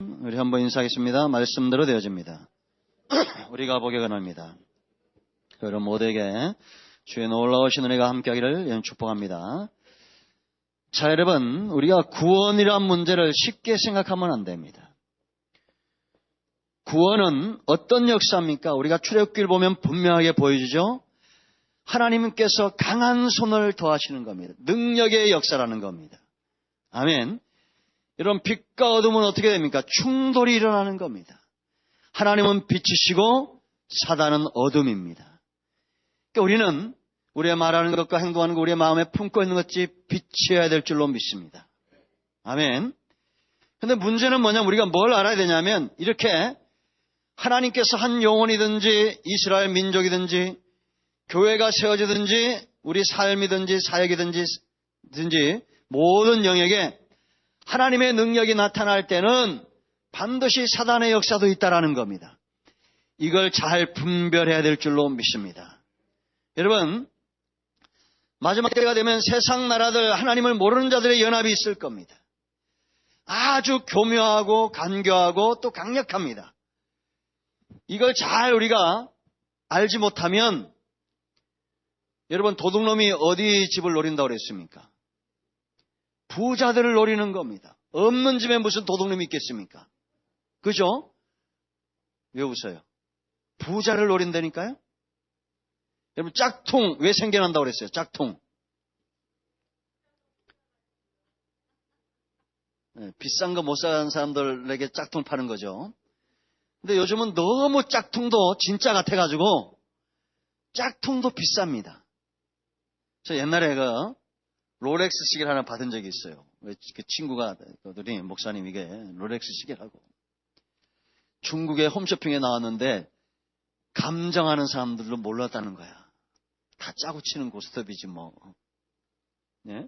우리 한번 인사하겠습니다. 말씀대로 되어집니다. 우리가 보게 원합니다. 여러분 모두에게 주의 놀라우신 은혜가 함께하기를 축복합니다. 자, 여러분, 우리가 구원이란 문제를 쉽게 생각하면 안 됩니다. 구원은 어떤 역사입니까? 우리가 출애굽기를 보면 분명하게 보여주죠. 하나님께서 강한 손을 더하시는 겁니다. 능력의 역사라는 겁니다. 아멘. 이런 빛과 어둠은 어떻게 됩니까? 충돌이 일어나는 겁니다. 하나님은 빛이시고 사단은 어둠입니다. 그러니까 우리는 우리의 말하는 것과 행동하는 것, 우리의 마음에 품고 있는 것이 빛이어야 될 줄로 믿습니다. 아멘. 근데 문제는 뭐냐면 우리가 뭘 알아야 되냐면 이렇게 하나님께서 한 영혼이든지 이스라엘 민족이든지 교회가 세워지든지 우리 삶이든지 사역이든지 모든 영역에 하나님의 능력이 나타날 때는 반드시 사단의 역사도 있다라는 겁니다. 이걸 잘 분별해야 될 줄로 믿습니다. 여러분, 마지막 때가 되면 세상 나라들 하나님을 모르는 자들의 연합이 있을 겁니다. 아주 교묘하고 간교하고 또 강력합니다. 이걸 잘 우리가 알지 못하면 여러분 도둑놈이 어디 집을 노린다고 그랬습니까? 부자들을 노리는 겁니다. 없는 집에 무슨 도둑놈이 있겠습니까? 그죠? 왜 웃어요? 부자를 노린다니까요? 여러분 짝퉁 왜 생겨난다고 그랬어요? 짝퉁. 네, 비싼 거 못 사는 사람들에게 짝퉁 파는 거죠. 근데 요즘은 너무 짝퉁도 진짜 같아가지고 짝퉁도 비쌉니다. 저 옛날에 롤렉스 시계를 하나 받은 적이 있어요. 그 친구가 그러더니 목사님 이게 롤렉스 시계라고. 중국의 홈쇼핑에 나왔는데 감정하는 사람들도 몰랐다는 거야. 다 짜고 치는 고스톱이지 뭐. 예?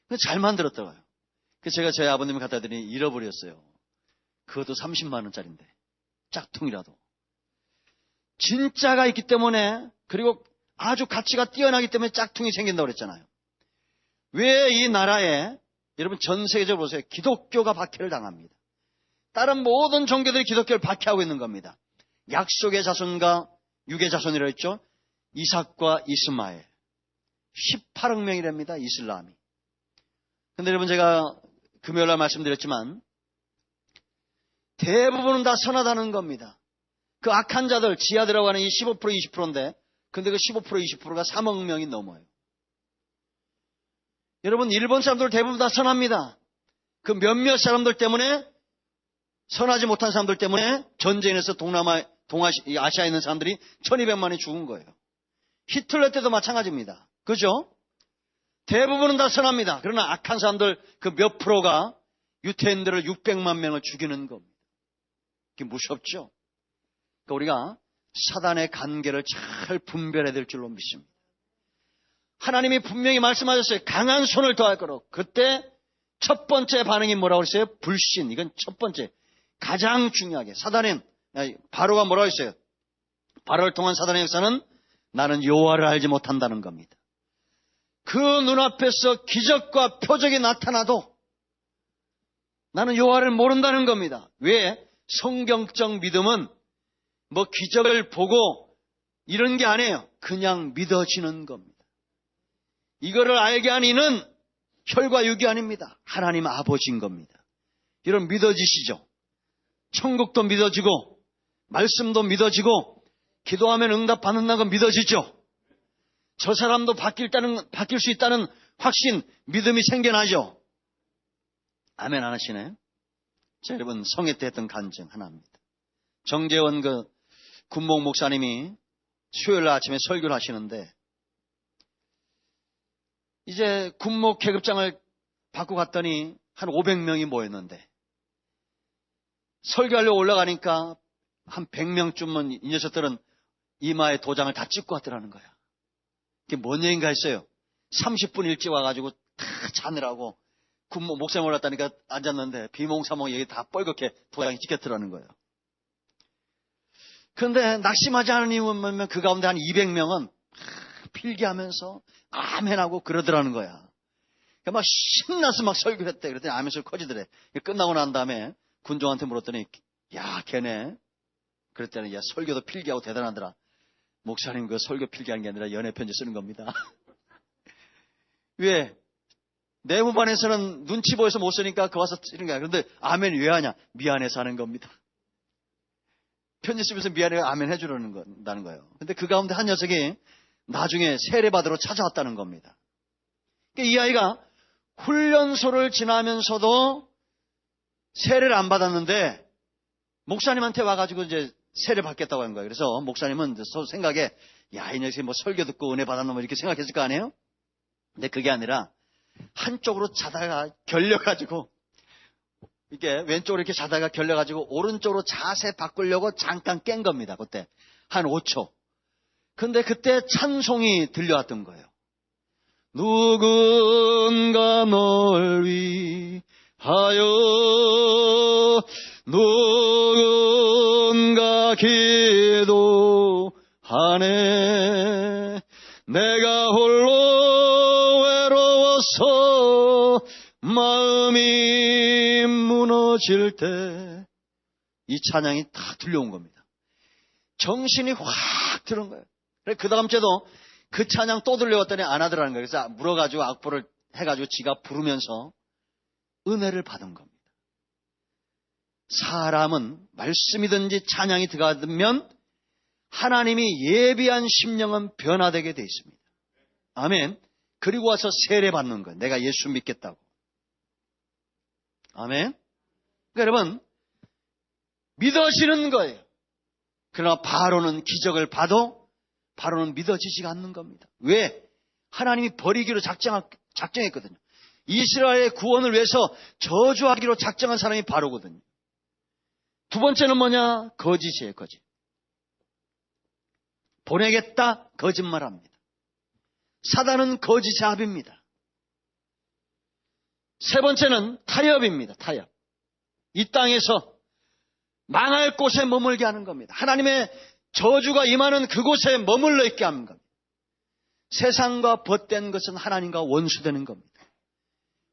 근데 잘 만들었더라고요. 그래서 제가 저희 아버님을 갖다 드리니 잃어버렸어요. 그것도 30만 원짜리인데. 짝퉁이라도. 진짜가 있기 때문에 그리고 아주 가치가 뛰어나기 때문에 짝퉁이 생긴다고 그랬잖아요. 왜 이 나라에 여러분 전 세계적으로 보세요. 기독교가 박해를 당합니다. 다른 모든 종교들이 기독교를 박해하고 있는 겁니다. 약속의 자손과 육의 자손이라고 했죠. 이삭과 이스마엘. 18억 명이랍니다. 이슬람이. 근데 여러분 제가 금요일날 말씀드렸지만 대부분은 다 선하다는 겁니다. 그 악한 자들 지하 들어가는 이 15% 20%인데 근데 그 15% 20%가 3억 명이 넘어요. 여러분 일본 사람들 대부분 다 선합니다. 그 몇몇 사람들 때문에 선하지 못한 사람들 때문에 전쟁에서 아시아에 있는 사람들이 1200만이 죽은 거예요. 히틀러 때도 마찬가지입니다. 그죠? 대부분은 다 선합니다. 그러나 악한 사람들 그 몇 프로가 유태인들을 600만 명을 죽이는 겁니다. 그게 무섭죠? 그러니까 우리가 사단의 관계를 잘 분별해야 될 줄로 믿습니다. 하나님이 분명히 말씀하셨어요. 강한 손을 더할 거라고. 그때 첫 번째 반응이 뭐라고 했어요? 불신. 이건 첫 번째. 가장 중요하게. 바로가 뭐라고 했어요? 바로를 통한 사단의 역사는 나는 여호와를 알지 못한다는 겁니다. 그 눈앞에서 기적과 표적이 나타나도 나는 여호와를 모른다는 겁니다. 왜? 성경적 믿음은 뭐 기적을 보고 이런 게 아니에요. 그냥 믿어지는 겁니다. 이거를 알게 한 이는 혈과 육이 아닙니다. 하나님 아버지인 겁니다. 여러분 믿어지시죠? 천국도 믿어지고 말씀도 믿어지고 기도하면 응답 받는다는 건 믿어지죠? 저 사람도 바뀔 수 있다는 확신, 믿음이 생겨나죠? 아멘 안 하시네? 자, 여러분 성회 때 했던 간증 하나입니다. 정재원 군목 목사님이 수요일 아침에 설교를 하시는데 이제 군목 계급장을 받고 갔더니 한 500명이 모였는데 설교하려고 올라가니까 한 100명쯤은 이 녀석들은 이마에 도장을 다 찍고 왔더라는 거야. 그게 뭔 얘기인가 했어요. 30분 일찍 와가지고 다 자느라고 군목 목사님 올랐다니까 앉았는데 비몽사몽 여기 다 뻘겋게 도장이 찍혔더라는 거예요. 그런데 낙심하지 않은 이유는 뭐냐면 그 가운데 한 200명은 필기하면서 아멘하고 그러더라는 거야. 막 신나서 막 설교했대. 그랬더니 아멘소리 커지더래. 끝나고 난 다음에 군종한테 물었더니 야 걔네 그랬더니 야 설교도 필기하고 대단하더라. 목사님 그 설교 필기한 게 아니라 연애편지 쓰는 겁니다. 왜? 내무반에서는 눈치 보여서 못 쓰니까 그 와서 쓰는 거야. 그런데 아멘 왜 하냐? 미안해서 하는 겁니다. 편지 쓰면서 미안해 아멘 해주려는 거예요. 근데 그 가운데 한 녀석이 나중에 세례받으러 찾아왔다는 겁니다. 이 아이가 훈련소를 지나면서도 세례를 안 받았는데 목사님한테 와가지고 이제 세례 받겠다고 한 거예요. 그래서 목사님은 생각에 야, 이 녀석이 뭐 설교 듣고 은혜 받았나 뭐 이렇게 생각했을 거 아니에요? 근데 그게 아니라 한쪽으로 자다가 결려가지고 이게 왼쪽으로 이렇게 자다가 결려가지고 오른쪽으로 자세 바꾸려고 잠깐 깬 겁니다. 그때 한 5초. 근데 그때 찬송이 들려왔던 거예요. 누군가 널 위하여 누군가 기도하네 내가 홀로 외로워서 마음이 무너질 때 이 찬양이 다 들려온 겁니다. 정신이 확 들은 거예요. 그 다음 주에도 그 찬양 또 들려왔더니 안 하더라는 거예요. 그래서 물어가지고 악보를 해가지고 지가 부르면서 은혜를 받은 겁니다. 사람은 말씀이든지 찬양이 들어가면 하나님이 예비한 심령은 변화되게 되어 있습니다. 아멘. 그리고 와서 세례 받는 거예요. 내가 예수 믿겠다고. 아멘. 그러니까 여러분 믿어지는 거예요. 그러나 바로는 기적을 봐도 바로는 믿어지지가 않는 겁니다. 왜? 하나님이 버리기로 작정했거든요. 이스라엘의 구원을 위해서 저주하기로 작정한 사람이 바로거든요. 두 번째는 뭐냐? 거짓이에요. 거짓. 보내겠다? 거짓말합니다. 사단은 거짓의 합입니다. 세 번째는 타협입니다. 타협. 이 땅에서 망할 곳에 머물게 하는 겁니다. 하나님의 저주가 임하는 그곳에 머물러 있게 하는 겁니다. 세상과 벗된 것은 하나님과 원수되는 겁니다.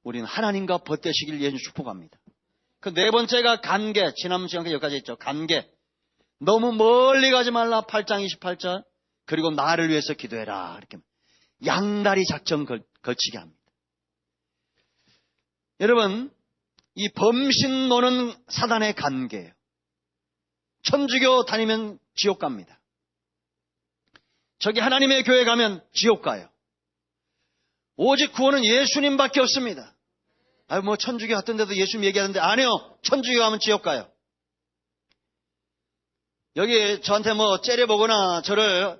우리는 하나님과 벗되시길 예수 축복합니다. 그 네 번째가 간계. 지난 시간에 여기까지 했죠. 간계. 너무 멀리 가지 말라. 8장 28절. 그리고 나를 위해서 기도해라. 이렇게 양다리 작전 걸치게 합니다. 여러분, 이 범신론은 사단의 간계예요. 천주교 다니면 지옥 갑니다. 저기 하나님의 교회 가면 지옥 가요. 오직 구원은 예수님밖에 없습니다. 뭐 천주교 같은 데도 예수님 얘기하는데 아니요. 천주교 가면 지옥 가요. 여기 저한테 뭐 째려보거나 저를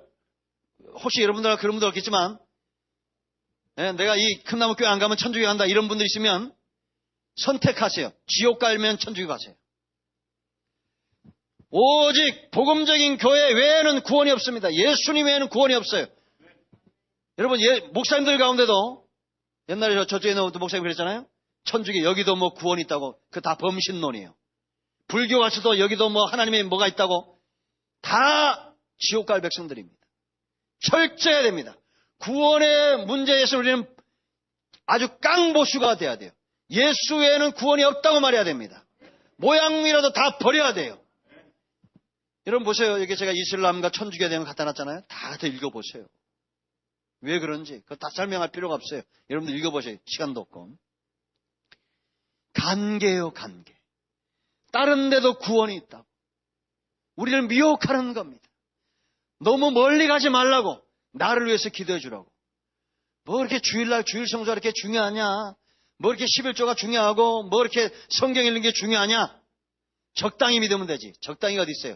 혹시 여러분들 그런 분들 없겠지만 내가 이 큰나무 교회 안 가면 천주교 간다 이런 분들 있으면 선택하세요. 지옥 가면 천주교 가세요. 오직 복음적인 교회 외에는 구원이 없습니다. 예수님 외에는 구원이 없어요. 여러분 목사님들 가운데도 옛날에 저쪽에 있는 목사님 그랬잖아요. 천주교 여기도 뭐 구원이 있다고. 그 다 범신론이에요. 불교 가서도 여기도 뭐 하나님의 뭐가 있다고. 다 지옥 갈 백성들입니다. 철저해야 됩니다. 구원의 문제에서 우리는 아주 깡보수가 돼야 돼요. 예수 외에는 구원이 없다고 말해야 됩니다. 모양이라도 다 버려야 돼요. 여러분 보세요. 여기 제가 이슬람과 천주교에 대한 거 갖다 놨잖아요. 다 읽어보세요. 왜 그런지 그거 다 설명할 필요가 없어요. 여러분들 읽어보세요. 시간도 없고. 간계요 간계. 다른 데도 구원이 있다고. 우리를 미혹하는 겁니다. 너무 멀리 가지 말라고. 나를 위해서 기도해 주라고. 뭐 이렇게 주일날 주일 성수가 이렇게 중요하냐. 뭐 이렇게 11조가 중요하고 뭐 이렇게 성경 읽는 게 중요하냐. 적당히 믿으면 되지. 적당히가 어디 있어요.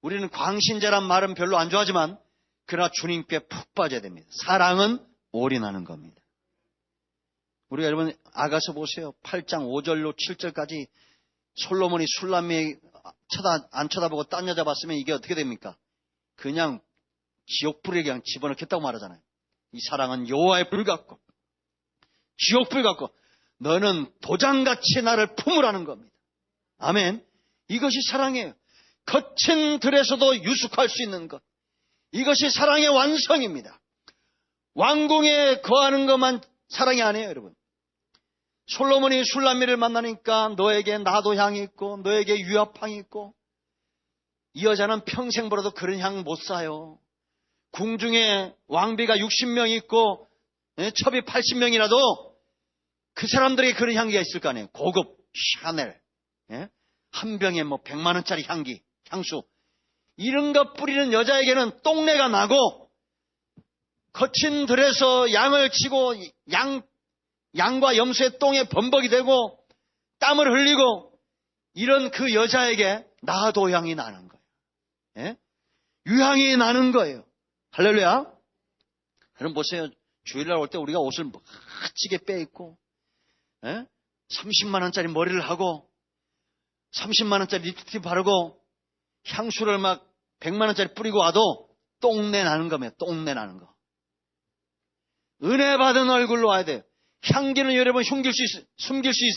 우리는 광신제란 말은 별로 안 좋아하지만 그러나 주님께 푹 빠져야 됩니다. 사랑은 올인하는 겁니다. 우리가 여러분 아가서 보세요. 8장 5절로 7절까지 솔로몬이 술람이 안 쳐다보고 딴 여자 봤으면 이게 어떻게 됩니까? 그냥 지옥불에 그냥 집어넣겠다고 말하잖아요. 이 사랑은 여호와의 불 같고 지옥불 같고 너는 도장같이 나를 품으라는 겁니다. 아멘. 이것이 사랑이에요. 거친 들에서도 유숙할 수 있는 것. 이것이 사랑의 완성입니다. 왕궁에 거하는 것만 사랑이 아니에요, 여러분. 솔로몬이 술람미를 만나니까 너에게 나도 향이 있고 너에게 유압향이 있고, 이 여자는 평생 벌어도 그런 향 못 사요. 궁중에 왕비가 60명 있고 첩이 80명이라도 그 사람들에게 그런 향기가 있을 거 아니에요. 고급 샤넬, 한 병에 뭐 100만 원짜리 향수, 이런 거 뿌리는 여자에게는 똥내가 나고, 거친 들에서 양을 치고 양과 염소의 똥에 범벅이 되고 땀을 흘리고, 이런 그 여자에게 나도향이 나는 거예요. 유향이 나는 거예요. 할렐루야. 여러분 보세요. 주일날 올 때 우리가 옷을 멋지게 빼입고 30만 원짜리 머리를 하고 30만 원짜리 립스틱 바르고 향수를 막 100만 원짜리 뿌리고 와도 똥내 나는 겁니다. 똥내 나는 거. 은혜 받은 얼굴로 와야 돼요. 향기는 여러분 숨길 수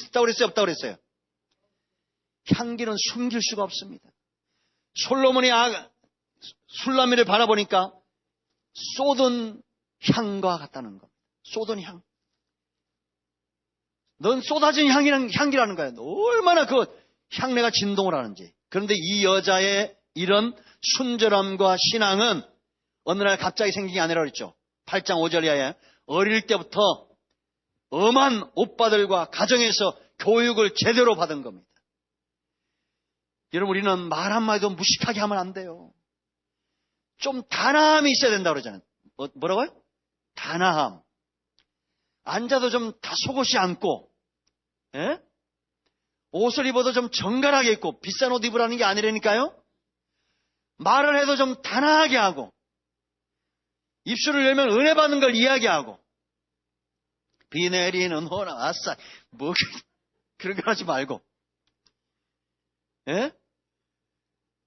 있다고 그랬어요? 없다고 그랬어요? 향기는 숨길 수가 없습니다. 솔로몬이 술람미를 바라보니까 쏟은 향과 같다는 겁니다. 쏟은 향. 넌 쏟아진 향기라는 거야. 얼마나 그 향내가 진동을 하는지. 그런데 이 여자의 이런 순절함과 신앙은 어느 날 갑자기 생긴 게 아니라 그랬죠. 8장 5절 이하에 어릴 때부터 엄한 오빠들과 가정에서 교육을 제대로 받은 겁니다. 여러분, 우리는 말 한마디도 무식하게 하면 안 돼요. 좀 단아함이 있어야 된다고 그러잖아요. 뭐라고요? 단아함. 앉아도 좀 다소곳이 않고, 옷을 입어도 좀 정갈하게 입고, 비싼 옷 입으라는 게 아니라니까요. 말을 해도 좀 단아하게 하고, 입술을 열면 은혜 받는 걸 이야기하고, 비 내리는 호나 아싸 뭐 그런 거 하지 말고,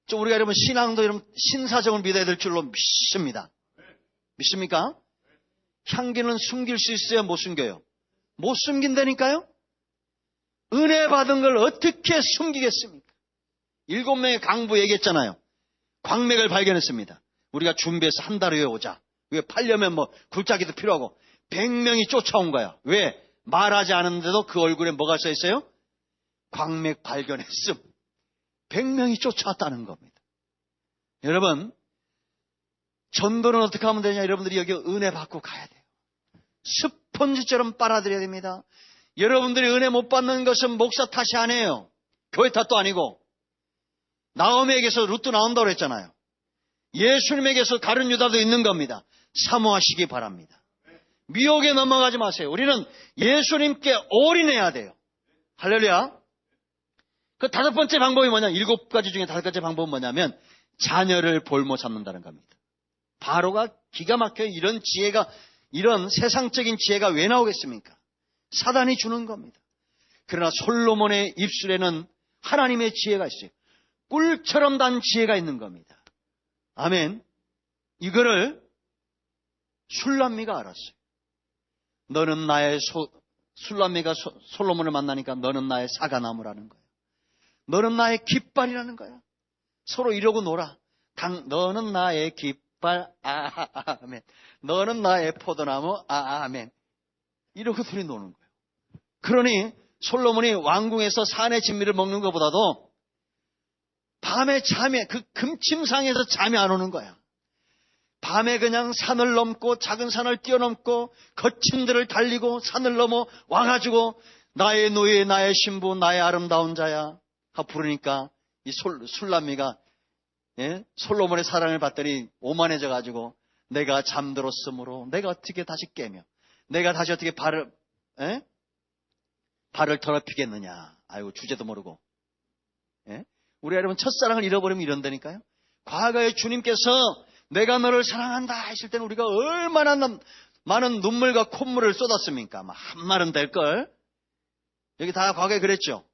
좀 우리가 여러분 신앙도 이런 신사적을 믿어야 될 줄로 믿습니다. 믿습니까? 향기는 숨길 수 있어야 못 숨겨요. 못 숨긴다니까요. 은혜 받은 걸 어떻게 숨기겠습니까? 7명의 강부 얘기했잖아요. 광맥을 발견했습니다. 우리가 준비해서 한 달 후에 오자. 왜 팔려면 뭐 굴짜기도 필요하고. 100명이 쫓아온 거야. 왜? 말하지 않았는데도 그 얼굴에 뭐가 써 있어요? 광맥 발견했음. 100명이 쫓아왔다는 겁니다. 여러분, 전도는 어떻게 하면 되냐? 여러분들이 여기 은혜 받고 가야 돼요. 스펀지처럼 빨아들여야 됩니다. 여러분들이 은혜 못 받는 것은 목사 탓이 아니에요. 교회 탓도 아니고. 나오미에게서 루트 나온다고 그랬잖아요. 예수님에게서 다른 유다도 있는 겁니다. 사모하시기 바랍니다. 미혹에 넘어가지 마세요. 우리는 예수님께 올인해야 돼요. 할렐루야. 그 5번째 방법이 뭐냐? 7가지 중에 5가지 방법은 뭐냐면 자녀를 볼모 삼는다는 겁니다. 바로가 기가 막혀요. 이런 지혜가, 이런 세상적인 지혜가 왜 나오겠습니까? 사단이 주는 겁니다. 그러나 솔로몬의 입술에는 하나님의 지혜가 있어요. 꿀처럼 단 지혜가 있는 겁니다. 아멘. 이거를 술람미가 알았어요. 너는 나의 술람미가 솔로몬을 만나니까 너는 나의 사과나무라는 거예요. 너는 나의 깃발이라는 거야. 서로 이러고 놀아. 너는 나의 깃발, 아멘. 너는 나의 포도나무, 아멘. 이러고 둘이 노는 거예요. 그러니 솔로몬이 왕궁에서 산의 진미를 먹는 것보다도 밤에 그 금침상에서 잠이 안 오는 거야. 밤에 그냥 산을 넘고 작은 산을 뛰어넘고 거친 들을 달리고 산을 넘어 와가지고 나의 노예, 나의 신부, 나의 아름다운 자야 하고 부르니까 이 술람미가 솔로몬의 사랑을 받더니 오만해져가지고 내가 잠들었으므로 내가 어떻게 다시 깨며 내가 다시 어떻게 발을 더럽히겠느냐. 아이고, 주제도 모르고. 우리 여러분 첫사랑을 잃어버리면 이런다니까요. 과거에 주님께서 내가 너를 사랑한다 하실 때는 우리가 얼마나 많은 눈물과 콧물을 쏟았습니까? 한 말은 될걸. 여기 다 과거에 그랬죠.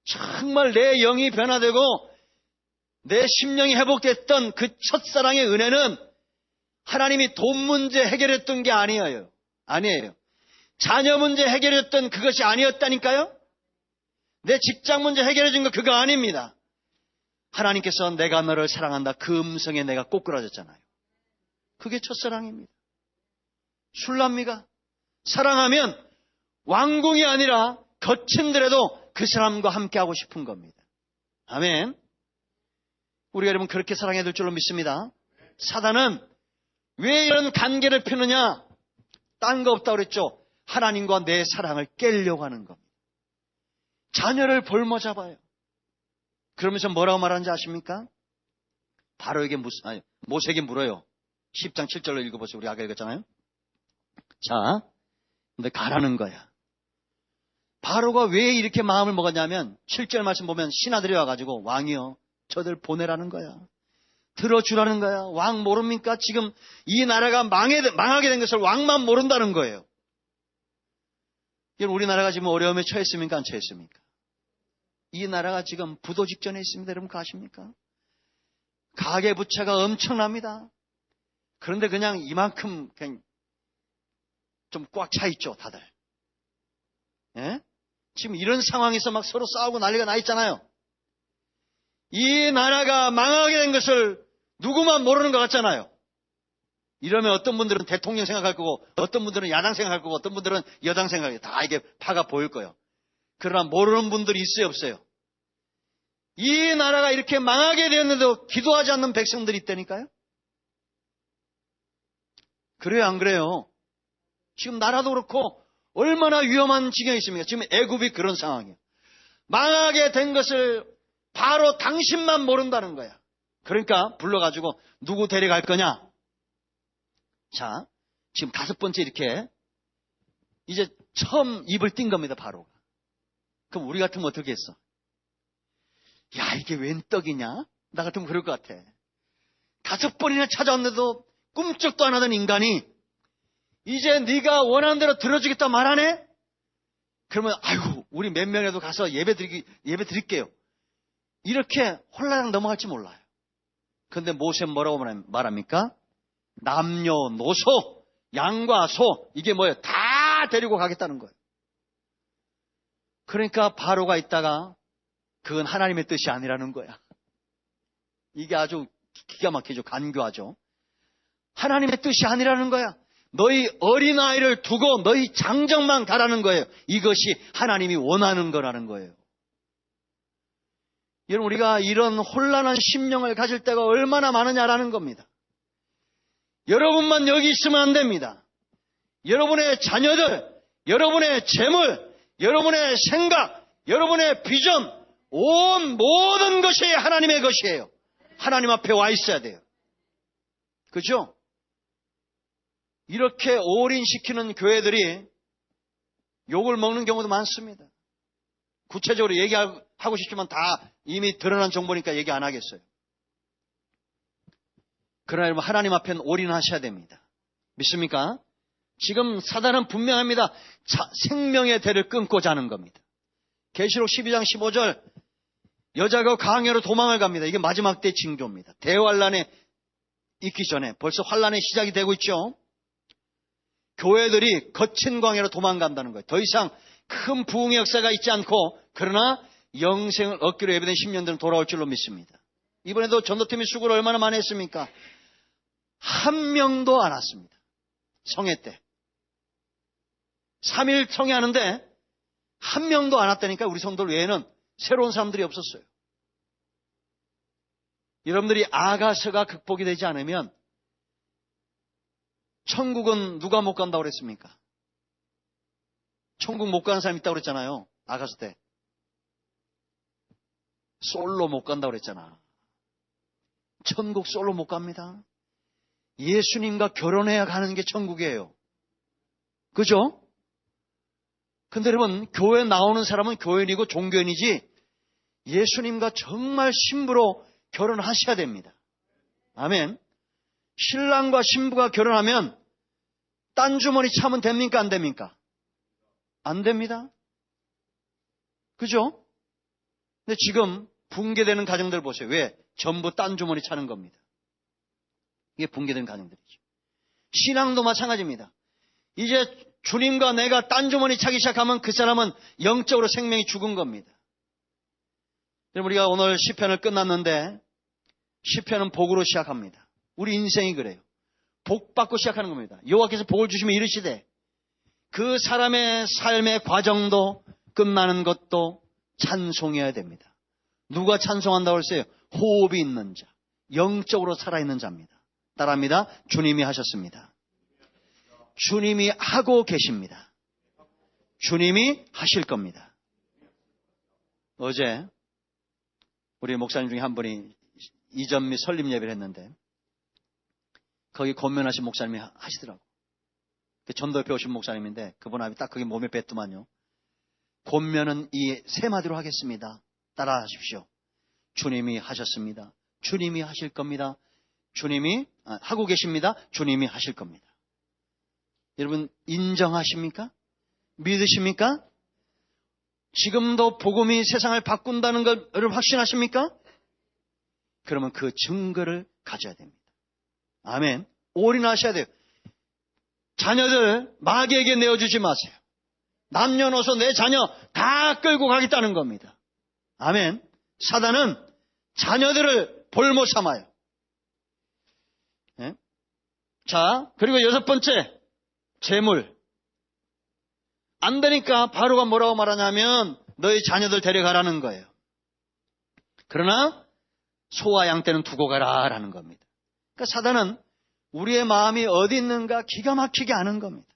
정말 내 영이 변화되고 내 심령이 회복됐던 그 첫사랑의 은혜는 하나님이 돈 문제 해결했던 게 아니에요. 자녀 문제 해결했던 그것이 아니었다니까요. 내 직장 문제 해결해준 거 그거 아닙니다. 하나님께서 내가 너를 사랑한다 그 음성에 내가 꼬꾸라졌잖아요. 그게 첫사랑입니다. 술람미가 사랑하면 왕궁이 아니라 거친들에도 그 사람과 함께하고 싶은 겁니다. 아멘. 우리가 여러분 그렇게 사랑해야 될 줄로 믿습니다. 사단은 왜 이런 관계를 펴느냐? 딴 거 없다고 그랬죠. 하나님과 내 사랑을 깨려고 하는 겁니다. 자녀를 볼모 잡아요. 그러면서 뭐라고 말하는지 아십니까? 바로에게 모세에게 물어요. 10장 7절로 읽어보세요. 우리 아까 읽었잖아요. 자, 근데 가라는 거야. 바로가 왜 이렇게 마음을 먹었냐면 7절 말씀 보면 신하들이 와가지고 왕이여 저들 보내라는 거야. 들어주라는 거야. 왕 모릅니까? 지금 이 나라가 망하게 된 것을 왕만 모른다는 거예요. 우리나라가 지금 어려움에 처했습니까? 안 처했습니까? 이 나라가 지금 부도 직전에 있습니다. 여러분 그거 아십니까? 가계부채가 엄청납니다. 그런데 그냥 이만큼 그냥 좀 꽉 차 있죠, 다들. 예? 지금 이런 상황에서 막 서로 싸우고 난리가 나 있잖아요. 이 나라가 망하게 된 것을 누구만 모르는 것 같잖아요. 이러면 어떤 분들은 대통령 생각할 거고, 어떤 분들은 야당 생각할 거고, 어떤 분들은 여당 생각할 거고, 다 이게 파가 보일 거예요. 그러나 모르는 분들이 있어요, 없어요? 이 나라가 이렇게 망하게 되었는데도 기도하지 않는 백성들이 있다니까요? 그래요, 안 그래요? 지금 나라도 그렇고 얼마나 위험한 지경에 있습니까? 지금 애굽이 그런 상황이에요. 망하게 된 것을 바로 당신만 모른다는 거야. 그러니까 불러가지고 누구 데려갈 거냐? 자, 지금 5번째 이렇게 이제 처음 입을 띈 겁니다, 바로가. 그럼 우리 같으면 어떻게 했어? 야, 이게 웬 떡이냐? 나 같으면 그럴 것 같아. 5번이나 찾아왔는데도 꿈쩍도 안 하던 인간이 이제 네가 원하는 대로 들어주겠다 말하네? 그러면 아이고 우리 몇 명이라도 가서 예배 드릴게요. 이렇게 홀라당 넘어갈지 몰라요. 그런데 모세는 뭐라고 말합니까? 남녀노소, 양과 소, 이게 뭐예요? 다 데리고 가겠다는 거예요. 그러니까 바로가 있다가 그건 하나님의 뜻이 아니라는 거야. 이게 아주 기가 막히죠. 간교하죠. 하나님의 뜻이 아니라는 거야. 너희 어린아이를 두고 너희 장정만 가라는 거예요. 이것이 하나님이 원하는 거라는 거예요. 여러분 우리가 이런 혼란한 심령을 가질 때가 얼마나 많으냐라는 겁니다. 여러분만 여기 있으면 안 됩니다. 여러분의 자녀들, 여러분의 재물, 여러분의 생각, 여러분의 비전, 온 모든 것이 하나님의 것이에요. 하나님 앞에 와 있어야 돼요. 그죠? 이렇게 올인시키는 교회들이 욕을 먹는 경우도 많습니다. 구체적으로 얘기하고 싶지만 다 이미 드러난 정보니까 얘기 안 하겠어요. 그러나 여러분 하나님 앞에는 올인하셔야 됩니다. 믿습니까? 지금 사단은 분명합니다. 생명의 대를 끊고자 하는 겁니다. 계시록 12장 15절 여자가 광야로 도망을 갑니다. 이게 마지막 때 징조입니다. 대환란에 있기 전에 벌써 환란의 시작이 되고 있죠. 교회들이 거친 광야로 도망간다는 거예요. 더 이상 큰 부흥의 역사가 있지 않고 그러나 영생을 얻기로 예배된 10년들은 돌아올 줄로 믿습니다. 이번에도 전도팀이 수고를 얼마나 많이 했습니까? 한 명도 안 왔습니다. 성회 때. 3일 성회하는데 한 명도 안 왔다니까 우리 성도들 외에는 새로운 사람들이 없었어요. 여러분들이 아가서가 극복이 되지 않으면 천국은 누가 못 간다고 그랬습니까? 천국 못 가는 사람 있다고 그랬잖아요. 아가서 때. 솔로 못 간다고 그랬잖아. 천국 솔로 못 갑니다. 예수님과 결혼해야 가는 게 천국이에요. 그죠? 근데 여러분 교회 나오는 사람은 교인이고 종교인이지 예수님과 정말 신부로 결혼하셔야 됩니다. 아멘. 신랑과 신부가 결혼하면 딴 주머니 차면 됩니까? 안 됩니까? 안 됩니다. 그죠? 근데 지금 붕괴되는 가정들 보세요. 왜? 전부 딴 주머니 차는 겁니다. 이게 붕괴된 가정들이죠. 신앙도 마찬가지입니다. 이제 주님과 내가 딴 주머니 차기 시작하면 그 사람은 영적으로 생명이 죽은 겁니다. 우리가 오늘 시편을 끝났는데 시편은 복으로 시작합니다. 우리 인생이 그래요. 복 받고 시작하는 겁니다. 여호와께서 복을 주시면 이르시되 그 사람의 삶의 과정도 끝나는 것도 찬송해야 됩니다. 누가 찬송한다고 했어요? 호흡이 있는 자, 영적으로 살아있는 자입니다. 따라합니다. 주님이 하셨습니다. 주님이 하고 계십니다. 주님이 하실 겁니다. 어제 우리 목사님 중에 한 분이 이전 및 설립 예배를 했는데 거기 권면하신 목사님이 하시더라고. 전도협회 오신 목사님인데 그분 앞에 딱 그게 몸에 뱉더만요. 권면은 이 세 마디로 하겠습니다. 따라 하십시오. 주님이 하셨습니다. 주님이 하실 겁니다. 주님이 하고 계십니다. 주님이 하실 겁니다. 여러분 인정하십니까? 믿으십니까? 지금도 복음이 세상을 바꾼다는 걸 여러분 확신하십니까? 그러면 그 증거를 가져야 됩니다. 아멘. 올인하셔야 돼요. 자녀들 마귀에게 내어주지 마세요. 남녀노소 내 자녀 다 끌고 가겠다는 겁니다. 아멘. 사단은 자녀들을 볼모 삼아요. 네? 자, 그리고 6번째 재물. 안 되니까 바로가 뭐라고 말하냐면 너희 자녀들 데려가라는 거예요. 그러나 소와 양 떼는 두고 가라라는 겁니다. 그러니까 사단은 우리의 마음이 어디 있는가 기가 막히게 아는 겁니다.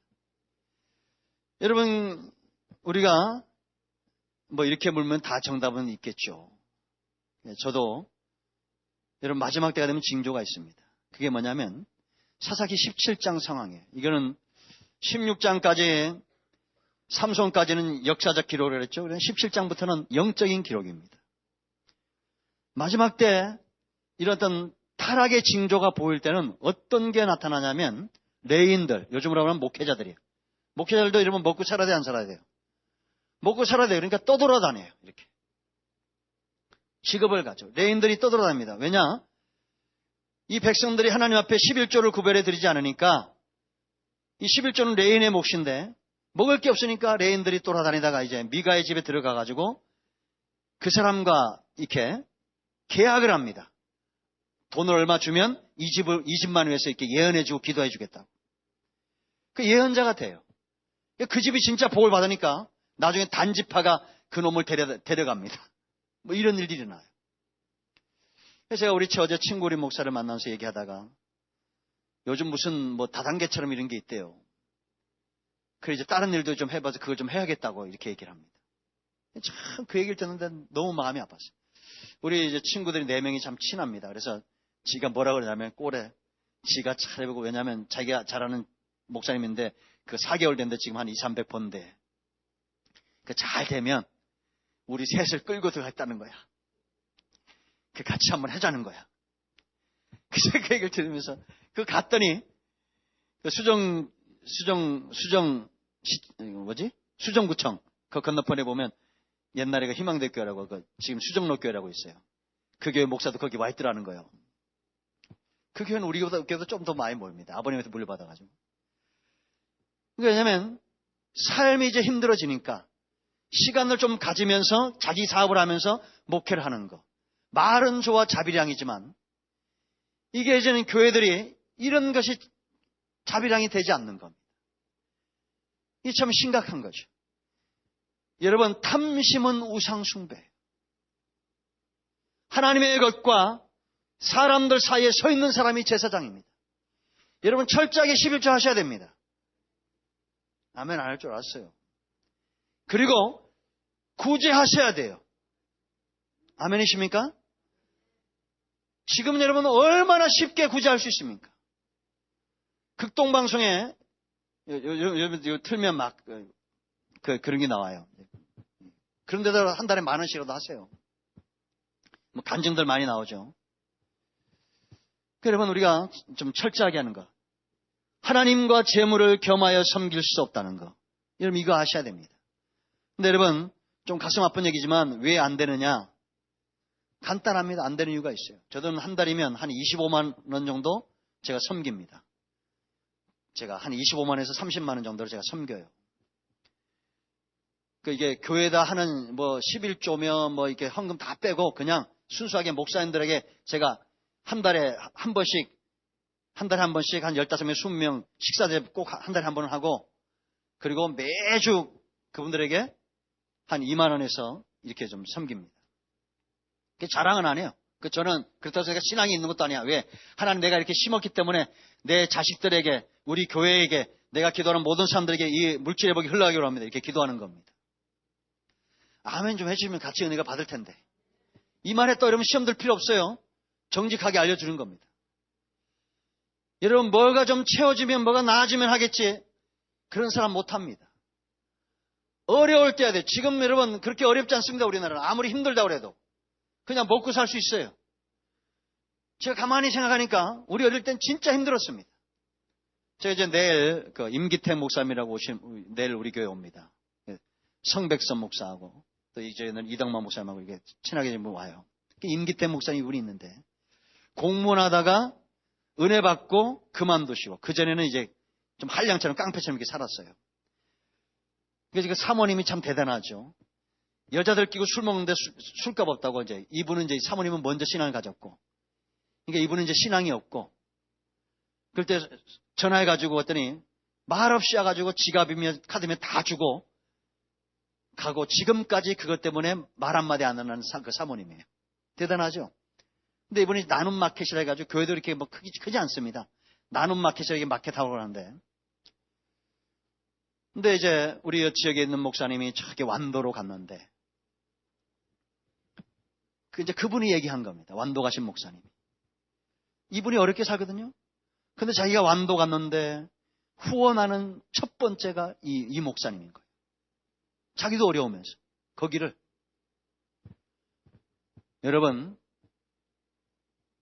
여러분 우리가 뭐 이렇게 물면 다 정답은 있겠죠. 저도 여러분 마지막 때가 되면 징조가 있습니다. 그게 뭐냐면 사사기 17장 상황이에요. 이거는 16장까지 삼손까지는 역사적 기록을 했죠. 17장부터는 영적인 기록입니다. 마지막 때 이런 타락의 징조가 보일 때는 어떤 게 나타나냐면 레인들, 요즘으로 하면 목회자들이에요. 목회자들도 이러면 먹고 살아야 돼요, 안 살아야 돼요? 먹고 살아야 돼요. 그러니까 떠돌아다녀요. 이렇게. 직업을 가죠. 레인들이 떠돌아다닙니다. 왜냐? 이 백성들이 하나님 앞에 11조를 구별해 드리지 않으니까 이 11조는 레인의 몫인데 먹을 게 없으니까 레인들이 돌아다니다가 이제 미가의 집에 들어가가지고 그 사람과 이렇게 계약을 합니다. 돈을 얼마 주면 이 집만 위해서 이렇게 예언해주고 기도해주겠다고. 그 예언자가 돼요. 그 집이 진짜 복을 받으니까 나중에 단지파가 그 놈을 데려갑니다. 뭐 이런 일들이 일어나요. 그래서 제가 우리 어제 친구 우리 목사를 만나서 얘기하다가 요즘 무슨 뭐 다단계처럼 이런 게 있대요. 그래 이제 다른 일도 좀 해봐서 그걸 좀 해야겠다고 이렇게 얘기를 합니다. 참 그 얘기를 듣는데 너무 마음이 아팠어요. 우리 이제 친구들이 4명이 참 친합니다. 그래서 지가 뭐라 그러냐면 꼴에 지가 잘해보고 왜냐면 자기가 잘 아는 목사님인데 그 4개월 됐는데 지금 한 200-300 번데 그 잘 되면 우리 셋을 끌고 들어갔다는 거야. 그 같이 한번 해자는 거야. 그래서 그 얘기를 들으면서 그 갔더니 그 수정구청 그 건너편에 보면 옛날에 그 희망대교회라고 지금 수정로교회라고 있어요. 그 교회 목사도 거기 와 있더라는 거예요. 그 교회는 우리 교회도 좀 더 많이 모입니다. 아버님한테 물려받아가지고. 왜냐면 삶이 이제 힘들어지니까 시간을 좀 가지면서 자기 사업을 하면서 목회를 하는 거. 말은 좋아 자비량이지만 이게 이제는 교회들이 이런 것이 자비량이 되지 않는 겁니다. 이게 참 심각한 거죠. 여러분 탐심은 우상숭배. 하나님의 것과 사람들 사이에 서 있는 사람이 제사장입니다. 여러분 철저하게 11조 하셔야 됩니다. 아멘 안 할 줄 알았어요. 그리고 구제하셔야 돼요. 아멘이십니까? 지금 여러분 얼마나 쉽게 구제할 수 있습니까? 극동방송에 요 틀면 막 그런 게 나와요. 그런데도 한 달에 10,000원씩이라도 하세요. 뭐 간증들 많이 나오죠. 여러분 우리가 좀 철저하게 하는 거. 하나님과 재물을 겸하여 섬길 수 없다는 거. 여러분 이거 아셔야 됩니다. 근데 여러분 좀 가슴 아픈 얘기지만 왜 안 되느냐? 간단합니다. 안 되는 이유가 있어요. 저도 한 달이면 한 25만 원 정도 제가 섬깁니다. 제가 한 25만에서 30만 원 정도를 제가 섬겨요. 이게 교회다 하는 뭐 11조면 뭐 이렇게 헌금 다 빼고 그냥 순수하게 목사님들에게 제가 한 달에 한 번씩 한 15명, 20명 식사 꼭 한 달에 한 번은 하고 그리고 매주 그분들에게 한 2만 원에서 이렇게 좀 섬깁니다. 자랑은 안 해요. 저는 그렇다고 해서 신앙이 있는 것도 아니야. 왜? 하나님 내가 이렇게 심었기 때문에 내 자식들에게, 우리 교회에게, 내가 기도하는 모든 사람들에게 이 물질의 복이 흘러가기로 합니다. 이렇게 기도하는 겁니다. 아멘 좀 해주시면 같이 은혜가 받을 텐데. 이 말 했다 이러면 시험 들 필요 없어요. 정직하게 알려주는 겁니다. 여러분, 뭐가 좀 채워지면, 뭐가 나아지면 하겠지. 그런 사람 못합니다. 어려울 때 해야 돼. 지금 여러분 그렇게 어렵지 않습니다. 우리나라는. 아무리 힘들다고 해도 그냥 먹고 살 수 있어요. 제가 가만히 생각하니까 우리 어릴 땐 진짜 힘들었습니다. 제가 이제 내일 임기태 목사님이라고 오신, 내일 우리 교회 옵니다. 성백선 목사하고 또 이제는 이덕만 목사님하고 이게 친하게 좀 와요. 임기태 목사님 이분이 있는데 공무원 하다가 은혜 받고 그만두시고, 그전에는 이제 좀 한량처럼 깡패처럼 이렇게 살았어요. 그래서 그 사모님이 참 대단하죠. 여자들 끼고 술 먹는데 술값 없다고 이제 이분은 이제 사모님은 먼저 신앙을 가졌고, 그러니까 이분은 이제 신앙이 없고, 그럴 때 전화해가지고 왔더니 말없이 와가지고 지갑이며 카드며 다 주고 가고, 지금까지 그것 때문에 말 한마디 안 하는 그 사모님이에요. 대단하죠? 근데 이분이 나눔 마켓이라 해가지고 교회도 이렇게 뭐 크지 않습니다. 나눔 마켓이라 이게 마켓하고 그러는데, 근데 이제 우리 지역에 있는 목사님이 저기 완도로 갔는데, 이제 그분이 얘기한 겁니다. 완도 가신 목사님이. 이분이 어렵게 살거든요. 근데 자기가 완도 갔는데 후원하는 첫 번째가 이 목사님인 거예요. 자기도 어려우면서 거기를. 여러분,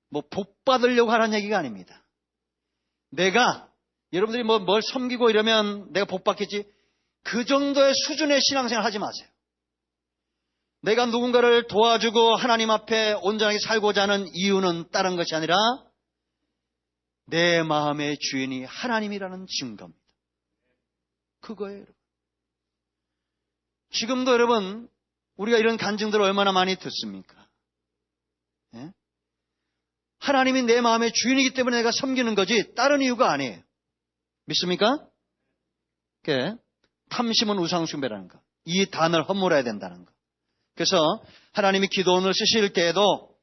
뭐 복 받으려고 하라는 얘기가 아닙니다. 내가 여러분들이 뭘 섬기고 이러면 내가 복 받겠지, 그 정도의 수준의 신앙생활 하지 마세요. 내가 누군가를 도와주고 하나님 앞에 온전하게 살고자 하는 이유는 다른 것이 아니라 내 마음의 주인이 하나님이라는 증거입니다. 그거예요, 여러분. 지금도 여러분 우리가 이런 간증들을 얼마나 많이 듣습니까? 예? 하나님이 내 마음의 주인이기 때문에 내가 섬기는 거지 다른 이유가 아니에요. 믿습니까? 탐심은 우상숭배라는 거, 이 단을 허물어야 된다는 거. 그래서 하나님이 기도원을 쓰실 때에도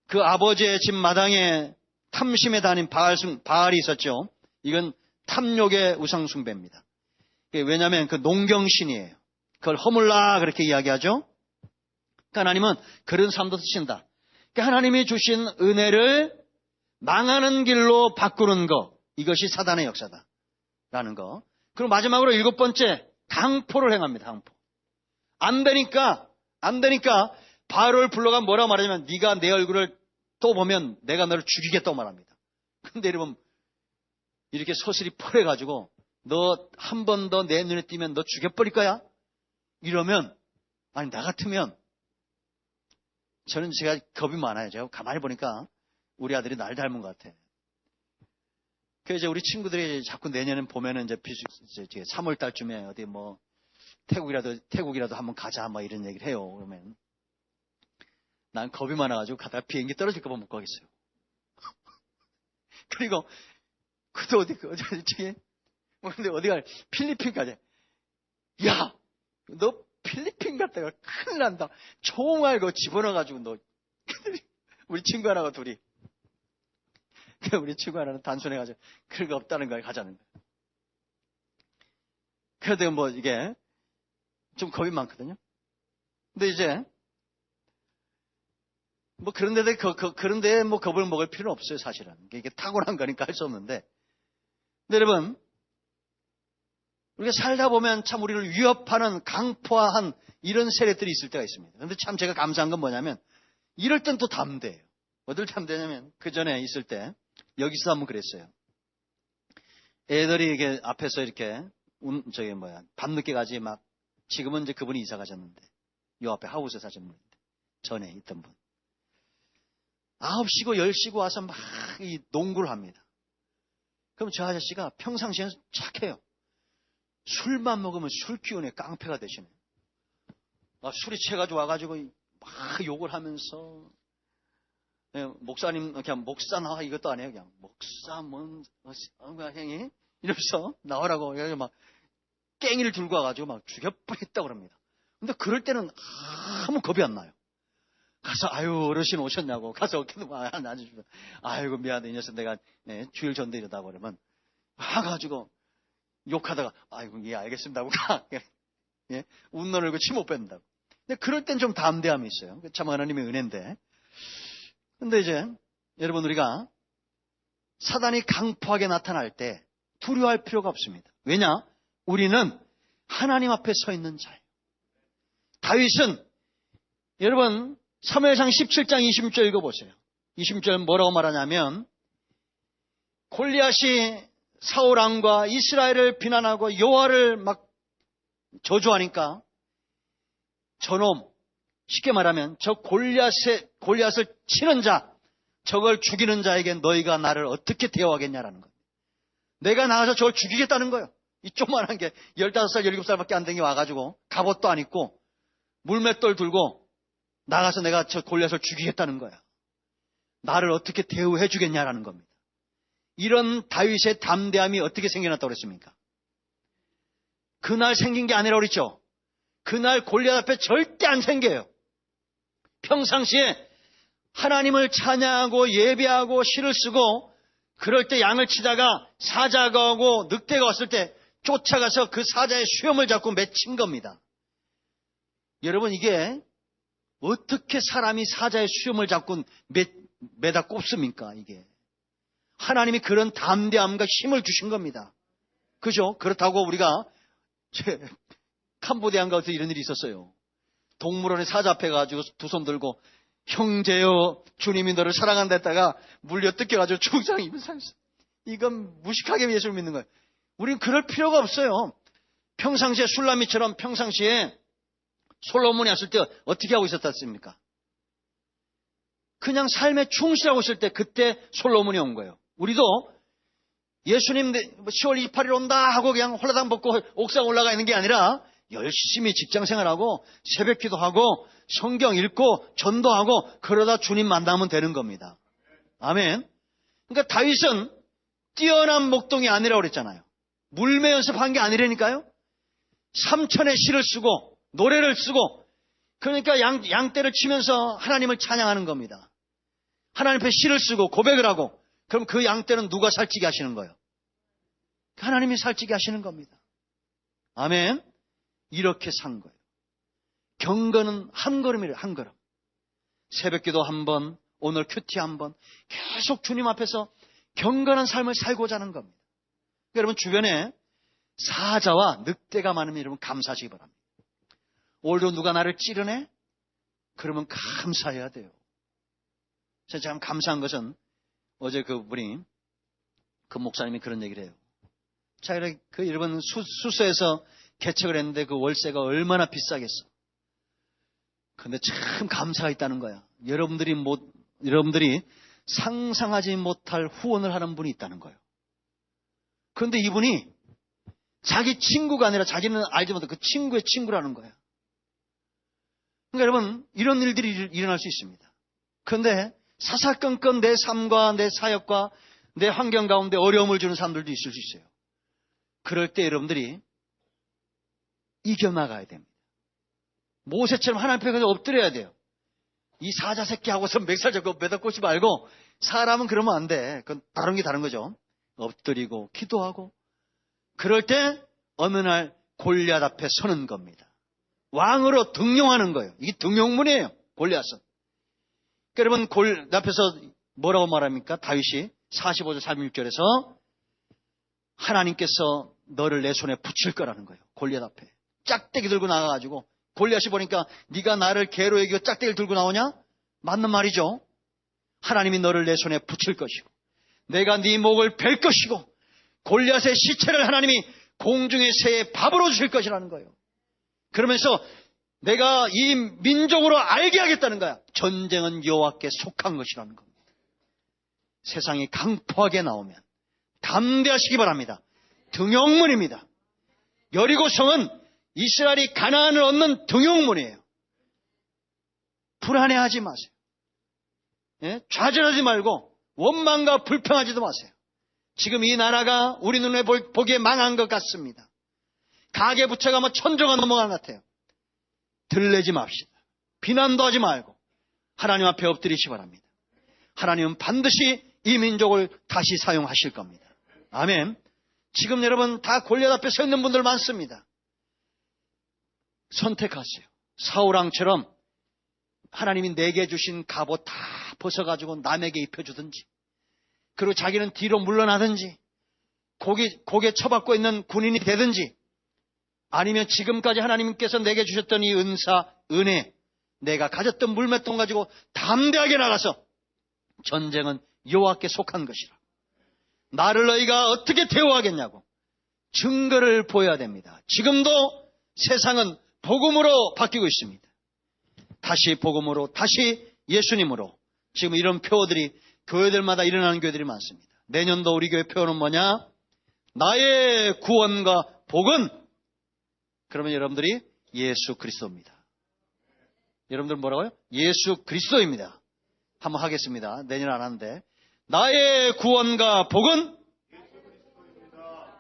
그 아버지의 집 마당에 탐심의 단인 바알이 있었죠. 이건 탐욕의 우상숭배입니다. 왜냐하면 그 농경신이에요. 그걸 허물라 그렇게 이야기하죠. 그러니까 하나님은 그런 삶도 쓰신다. 그러니까 하나님이 주신 은혜를 망하는 길로 바꾸는 거, 이것이 사단의 역사다라는 거. 그리고 마지막으로 7번째, 강포를 행합니다. 강포. 안 되니까 바알을 불러가 뭐라고 말하냐면, 네가 내 얼굴을 또 보면 내가 너를 죽이겠다고 말합니다. 근데 여러분, 이렇게 서슬이 펄해가지고 너 한 번 더 내 눈에 띄면 너 죽여버릴 거야? 이러면, 아니 나 같으면, 저는 제가 겁이 많아요. 제가 가만히 보니까 우리 아들이 날 닮은 것 같아. 그래서 이제 우리 친구들이 자꾸 내년에 보면은 이제 3월 달쯤에 어디 뭐 태국이라도 한번 가자 뭐 이런 얘기를 해요. 그러면 난 겁이 많아가지고 가다가 비행기 떨어질까 봐 못 가겠어요. 그리고 그때 근데 어디가 필리핀 가자. 야, 너 필리핀 갔다가 큰일 난다. 총알 그거 집어넣어가지고 너. 우리 친구 하나가 둘이. 우리 친구 하나는 단순해가지고 그런 거 없다는 거에 가자는 거야. 그래도 뭐 이게 좀 겁이 많거든요. 근데 이제 뭐 그런데 뭐 겁을 먹을 필요는 없어요, 사실은. 이게 탁월한 거니까 할 수 없는데. 근데 여러분, 우리가 살다 보면 참 우리를 위협하는 강포한 이런 세력들이 있을 때가 있습니다. 그런데 참 제가 감사한 건 뭐냐면, 이럴 땐 또 담대해요. 어딜 담대냐면, 그 전에 있을 때 여기서 한번 그랬어요. 애들이 이렇게 앞에서 이렇게 밤늦게 가지 막, 지금은 이제 그분이 이사 가셨는데, 요 앞에 하우스 사신 분인데, 전에 있던 분. 9시고 10시고 와서 막 이 농구를 합니다. 그럼 저 아저씨가 평상시에는 착해요. 술만 먹으면 술 기운에 깡패가 되시네. 술이 취해가지고 와가지고 막 욕을 하면서, 목사님, 그냥 목사 나와 이것도 아니에요. 그냥 목사, 형이? 이러면서 나오라고. 막 깽이를 들고 와가지고 막 죽여버리겠다고 그럽니다. 근데 그럴 때는 아무 겁이 안 나요. 가서 아유 어르신 오셨냐고 가서 어깨도 앉아주면 아이고 미안해 이 녀석 내가 주일 전대 이러다 그러면 와가지고 욕하다가 아이고 예 알겠습니다 하고 가. 예, 웃는 얼굴 침 못 뺀다고. 근데 그럴 땐 좀 담대함이 있어요. 참 하나님의 은혜인데. 근데 이제 여러분 우리가 사단이 강포하게 나타날 때 두려워할 필요가 없습니다. 왜냐? 우리는 하나님 앞에 서 있는 자예요. 다윗은 여러분 사무엘상 17장 20절 읽어보세요. 20절 뭐라고 말하냐면 골리앗이 사울 왕과 이스라엘을 비난하고 여호와를 막 저주하니까 저놈 쉽게 말하면 저 골리앗을 치는 자 저걸 죽이는 자에게 너희가 나를 어떻게 대우하겠냐라는 거예요. 내가 나가서 저걸 죽이겠다는 거예요. 이 조그만한 게 15살 17살밖에 안 된 게 와가지고 갑옷도 안 입고 물맷돌 들고 나가서 내가 저 골리앗을 죽이겠다는 거야. 나를 어떻게 대우해 주겠냐라는 겁니다. 이런 다윗의 담대함이 어떻게 생겨났다고 그랬습니까? 그날 생긴 게 아니라고 그랬죠. 그날 골리앗 앞에 절대 안 생겨요. 평상시에 하나님을 찬양하고 예배하고 시를 쓰고 그럴 때 양을 치다가 사자가 오고 늑대가 왔을 때 쫓아가서 그 사자의 수염을 잡고 맺힌 겁니다. 여러분 이게 어떻게 사람이 사자의 수염을 잡고 매다 꼽습니까? 이게 하나님이 그런 담대함과 힘을 주신 겁니다. 그죠? 그렇다고 우리가 캄보디아인가 어디서 이런 일이 있었어요. 동물원에 사자 앞에 가지고 두 손 들고 형제여 주님이 너를 사랑한다 했다가 물려 뜯겨가지고 중상 입은 상했어. 이건 무식하게 예수를 믿는 거예요. 우리는 그럴 필요가 없어요. 평상시에 술라미처럼 평상시에 솔로몬이 왔을 때 어떻게 하고 있었습니까? 그냥 삶에 충실하고 있을 때 그때 솔로몬이 온 거예요. 우리도 예수님 10월 28일 온다 하고 그냥 홀라당 벗고 옥상 올라가 있는 게 아니라 열심히 직장생활하고 새벽기도 하고 성경 읽고 전도하고 그러다 주님 만나면 되는 겁니다. 아멘. 그러니까 다윗은 뛰어난 목동이 아니라고 그랬잖아요. 물매 연습한 게 아니라니까요. 삼천의 시를 쓰고 노래를 쓰고 그러니까 양떼를 치면서 하나님을 찬양하는 겁니다. 하나님 앞에 시를 쓰고 고백을 하고 그럼 그 양떼는 누가 살찌게 하시는 거예요? 하나님이 살찌게 하시는 겁니다. 아멘. 이렇게 산 거예요. 경건은 한 걸음이래요. 한 걸음. 새벽기도 한 번, 오늘 큐티 한 번 계속 주님 앞에서 경건한 삶을 살고자 하는 겁니다. 여러분 주변에 사자와 늑대가 많으면 여러분 감사하시기 바랍니다. 오늘도 누가 나를 찌르네? 그러면 감사해야 돼요. 제가 참 감사한 것은 어제 그 목사님이 그런 얘기를 해요. 자, 그 여러분 수서에서 개척을 했는데 그 월세가 얼마나 비싸겠어. 근데 참 감사가 있다는 거야. 여러분들이 상상하지 못할 후원을 하는 분이 있다는 거예요. 그런데 이분이 자기 친구가 아니라 자기는 알지 못한 그 친구의 친구라는 거야. 그러니까 여러분 이런 일들이 일어날 수 있습니다. 그런데 사사건건 내 삶과 내 사역과 내 환경 가운데 어려움을 주는 사람들도 있을 수 있어요. 그럴 때 여러분들이 이겨나가야 됩니다. 모세처럼 하나님 앞에 가서 엎드려야 돼요. 이 사자 새끼 하고서 멱살 잡고 매다 꽂지 말고 사람은 그러면 안 돼. 그건 다른 게 다른 거죠. 엎드리고 기도하고 그럴 때 어느 날 골리앗 앞에 서는 겁니다. 왕으로 등용하는 거예요. 이게 등용문이에요. 골리앗은. 그러니까 여러분 골리앗 앞에서 뭐라고 말합니까? 다윗이 45절 36절에서 하나님께서 너를 내 손에 붙일 거라는 거예요. 골리앗 앞에. 짝대기 들고 나가가지고 골리앗이 보니까 네가 나를 개로 여기고 짝대기를 들고 나오냐? 맞는 말이죠. 하나님이 너를 내 손에 붙일 것이고 내가 네 목을 벨 것이고 골리앗의 시체를 하나님이 공중의 새에 밥으로 주실 것이라는 거예요. 그러면서 내가 이 민족으로 알게 하겠다는 거야. 전쟁은 여호와께 속한 것이라는 겁니다. 세상이 강포하게 나오면 담대하시기 바랍니다. 등용문입니다. 여리고성은 이스라엘이 가나안을 얻는 등용문이에요. 불안해하지 마세요. 예? 좌절하지 말고 원망과 불평하지도 마세요. 지금 이 나라가 우리 눈에 보기에 망한 것 같습니다. 가계부채가 뭐 천조가 넘어가는 것 같아요. 들레지 맙시다. 비난도 하지 말고 하나님 앞에 엎드리시 바랍니다. 하나님은 반드시 이 민족을 다시 사용하실 겁니다. 아멘. 지금 여러분 다 골리앗 앞에 서 있는 분들 많습니다. 선택하세요. 사울왕처럼 하나님이 내게 주신 갑옷 다 벗어가지고 남에게 입혀주든지, 그리고 자기는 뒤로 물러나든지, 고개 쳐박고 있는 군인이 되든지, 아니면 지금까지 하나님께서 내게 주셨던 이 은사, 은혜, 내가 가졌던 물맷돈 가지고 담대하게 나가서 전쟁은 여호와께 속한 것이라. 나를 너희가 어떻게 대우하겠냐고 증거를 보여야 됩니다. 지금도 세상은 복음으로 바뀌고 있습니다. 다시 복음으로, 다시 예수님으로. 지금 이런 표어들이 교회들마다 일어나는 교회들이 많습니다. 내년도 우리 교회 표어는 뭐냐? 나의 구원과 복은, 그러면 여러분들이 예수 그리스도입니다. 여러분들 뭐라고요? 예수 그리스도입니다. 한번 하겠습니다. 내년 안 하는데. 나의 구원과 복은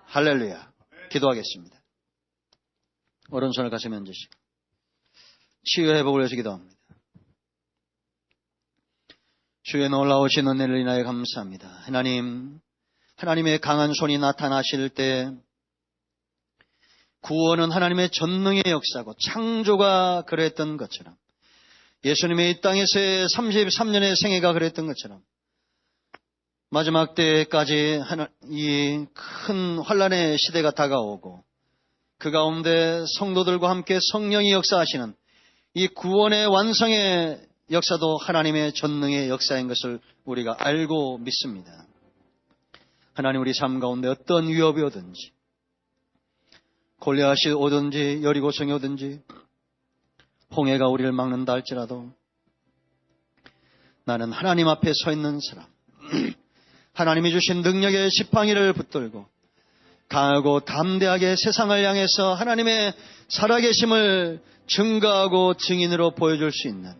할렐루야. 기도하겠습니다. 오른손을 가슴에 얹으시고 치유 회복을 위해서 기도합니다. 주의 놀라우신 은혜를 인하여 감사합니다. 하나님의 강한 손이 나타나실 때 구원은 하나님의 전능의 역사고 창조가 그랬던 것처럼, 예수님의 이 땅에서의 33년의 생애가 그랬던 것처럼 마지막 때까지 이 큰 환난의 시대가 다가오고 그 가운데 성도들과 함께 성령이 역사하시는 이 구원의 완성의 역사도 하나님의 전능의 역사인 것을 우리가 알고 믿습니다. 하나님, 우리 삶 가운데 어떤 위협이 오든지, 골리앗이 오든지 여리고성이 오든지 홍해가 우리를 막는다 할지라도 나는 하나님 앞에 서 있는 사람, 하나님이 주신 능력의 지팡이를 붙들고 강하고 담대하게 세상을 향해서 하나님의 살아계심을 증거하고 증인으로 보여줄 수 있는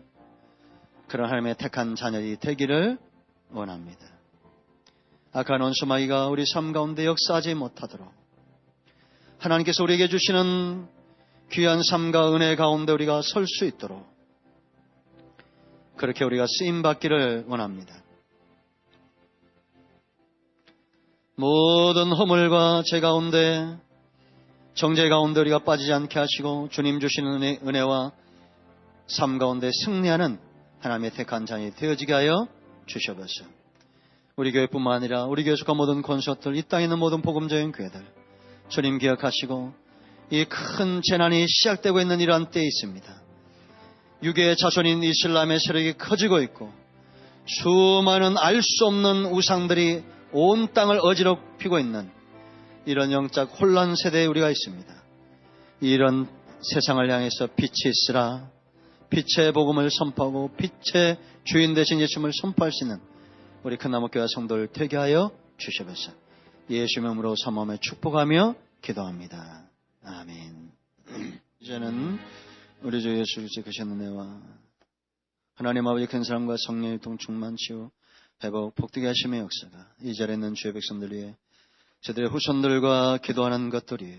그런 하나님의 택한 자녀이 되기를 원합니다. 악한 원수마귀가 우리 삶 가운데 역사하지 못하도록 하나님께서 우리에게 주시는 귀한 삶과 은혜 가운데 우리가 설 수 있도록 그렇게 우리가 쓰임받기를 원합니다. 모든 허물과 죄 가운데, 정죄 가운데 우리가 빠지지 않게 하시고 주님 주시는 은혜와 삶 가운데 승리하는 하나님의 택한 자녀이 되어지게 하여 주셔서 우리 교회뿐만 아니라 우리 교회 속한 모든 권속들, 이 땅에 있는 모든 복음적인 교회들 주님 기억하시고, 이 큰 재난이 시작되고 있는 이러한 때에 있습니다. 유괴의 자손인 이슬람의 세력이 커지고 있고 수많은 알 수 없는 우상들이 온 땅을 어지럽히고 있는 이런 영적 혼란 세대에 우리가 있습니다. 이런 세상을 향해서 빛이 있으라, 빛의 복음을 선포하고 빛의 주인 되신 예수님을 선포할 수 있는 우리 큰나무교회 성도를 되게 하여 주시옵소서. 예수 이름으로 삼엄에 축복하며 기도합니다. 아멘. 이제는 우리 주 예수 그리스도의 크신 은혜와 하나님 아버지 큰 사랑과 성령의 동충만치요 회복 복되게 하심의 역사가 이 자리에 있는 주의 백성들 위해, 저들의 후손들과 기도하는 것들 위해,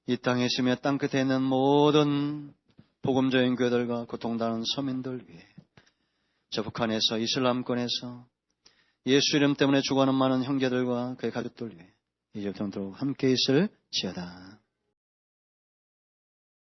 이 땅에 있으며 땅끝에 있는 모든 복음적인 교회들과 고통당하는 서민들 위해, 저 북한에서 이슬람권에서 예수 이름 때문에 죽어가는 많은 형제들과 그의 가족들 위해 이제부터 함께 있을지어다.